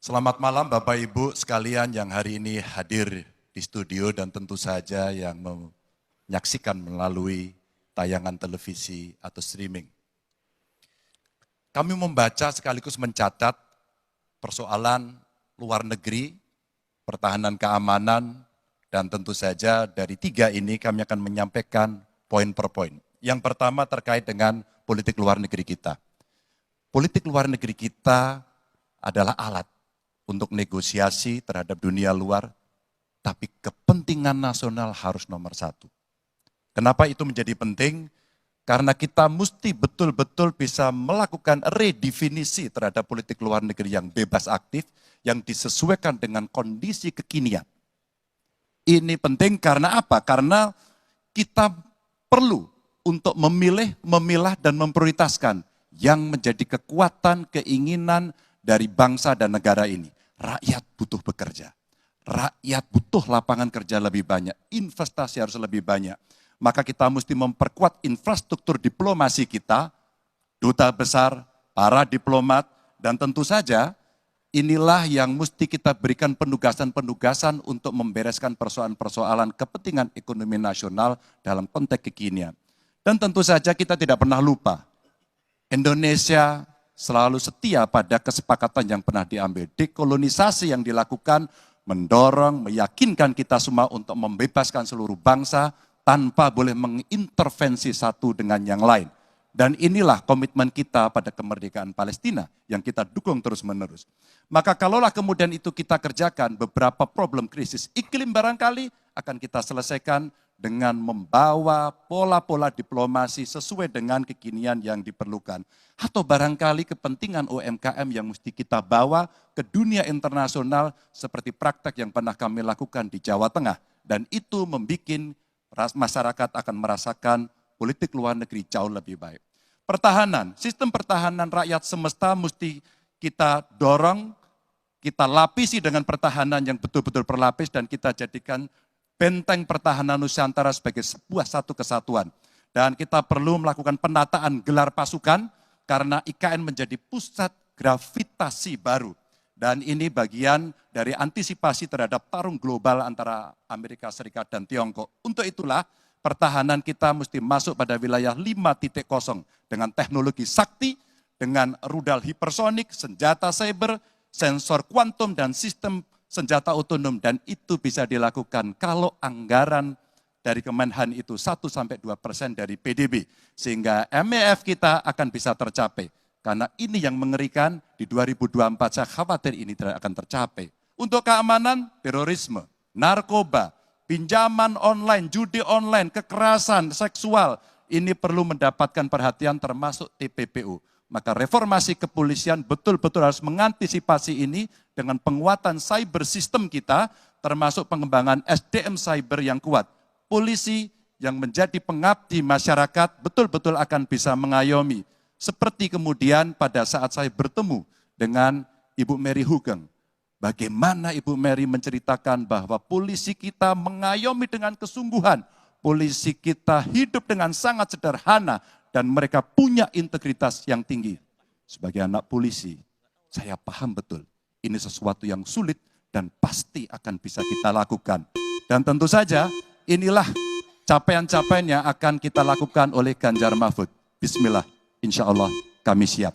Selamat malam Bapak Ibu sekalian yang hari ini hadir di studio dan tentu saja yang menyaksikan melalui tayangan televisi atau streaming. Kami membaca sekaligus mencatat persoalan luar negeri, pertahanan keamanan, dan tentu saja dari tiga ini kami akan menyampaikan poin per poin. Yang pertama terkait dengan politik luar negeri kita. Politik luar negeri kita adalah alat untuk negosiasi terhadap dunia luar, tapi kepentingan nasional harus nomor satu. Kenapa itu menjadi penting? Karena kita mesti betul-betul bisa melakukan redefinisi terhadap politik luar negeri yang bebas aktif, yang disesuaikan dengan kondisi kekinian. Ini penting karena apa? Karena kita perlu untuk memilih, memilah, dan memprioritaskan yang menjadi kekuatan, keinginan dari bangsa dan negara ini. Rakyat butuh bekerja. Rakyat butuh lapangan kerja lebih banyak. Investasi harus lebih banyak. Maka kita mesti memperkuat infrastruktur diplomasi kita, duta besar, para diplomat, dan tentu saja inilah yang mesti kita berikan penugasan-penugasan untuk membereskan persoalan-persoalan kepentingan ekonomi nasional dalam konteks kekinian. Dan tentu saja kita tidak pernah lupa, Indonesia selalu setia pada kesepakatan yang pernah diambil. Dekolonisasi yang dilakukan mendorong, meyakinkan kita semua untuk membebaskan seluruh bangsa tanpa boleh mengintervensi satu dengan yang lain. Dan inilah komitmen kita pada kemerdekaan Palestina yang kita dukung terus-menerus. Maka kalaulah kemudian itu kita kerjakan, beberapa problem krisis iklim barangkali akan kita selesaikan dengan membawa pola-pola diplomasi sesuai dengan kekinian yang diperlukan. Atau barangkali kepentingan UMKM yang mesti kita bawa ke dunia internasional seperti praktek yang pernah kami lakukan di Jawa Tengah. Dan itu membuat masyarakat akan merasakan politik luar negeri jauh lebih baik. Pertahanan, sistem pertahanan rakyat semesta mesti kita dorong, kita lapisi dengan pertahanan yang betul-betul berlapis dan kita jadikan benteng pertahanan Nusantara sebagai sebuah satu kesatuan. Dan kita perlu melakukan penataan gelar pasukan karena IKN menjadi pusat gravitasi baru. Dan ini bagian dari antisipasi terhadap tarung global antara Amerika Serikat dan Tiongkok. Untuk itulah pertahanan kita mesti masuk pada wilayah 5.0 dengan teknologi sakti, dengan rudal hipersonik, senjata cyber, sensor kuantum, dan sistem senjata otonom, dan itu bisa dilakukan kalau anggaran dari Kemenhan itu 1-2% dari PDB, sehingga MEF kita akan bisa tercapai. Karena ini yang mengerikan, di 2024 saya khawatir ini tidak akan tercapai. Untuk keamanan, terorisme, narkoba, pinjaman online, judi online, kekerasan seksual, ini perlu mendapatkan perhatian termasuk TPPU. Maka reformasi kepolisian betul-betul harus mengantisipasi ini dengan penguatan cyber system kita, termasuk pengembangan SDM cyber yang kuat. Polisi yang menjadi pengabdi masyarakat betul-betul akan bisa mengayomi. Seperti kemudian pada saat saya bertemu dengan Ibu Mary Hugeng. Bagaimana Ibu Mary menceritakan bahwa polisi kita mengayomi dengan kesungguhan. Polisi kita hidup dengan sangat sederhana dan mereka punya integritas yang tinggi. Sebagai anak polisi, saya paham betul ini sesuatu yang sulit dan pasti akan bisa kita lakukan. Dan tentu saja inilah capaian-capaian yang akan kita lakukan oleh Ganjar Mahfud. Bismillah, insya Allah kami siap.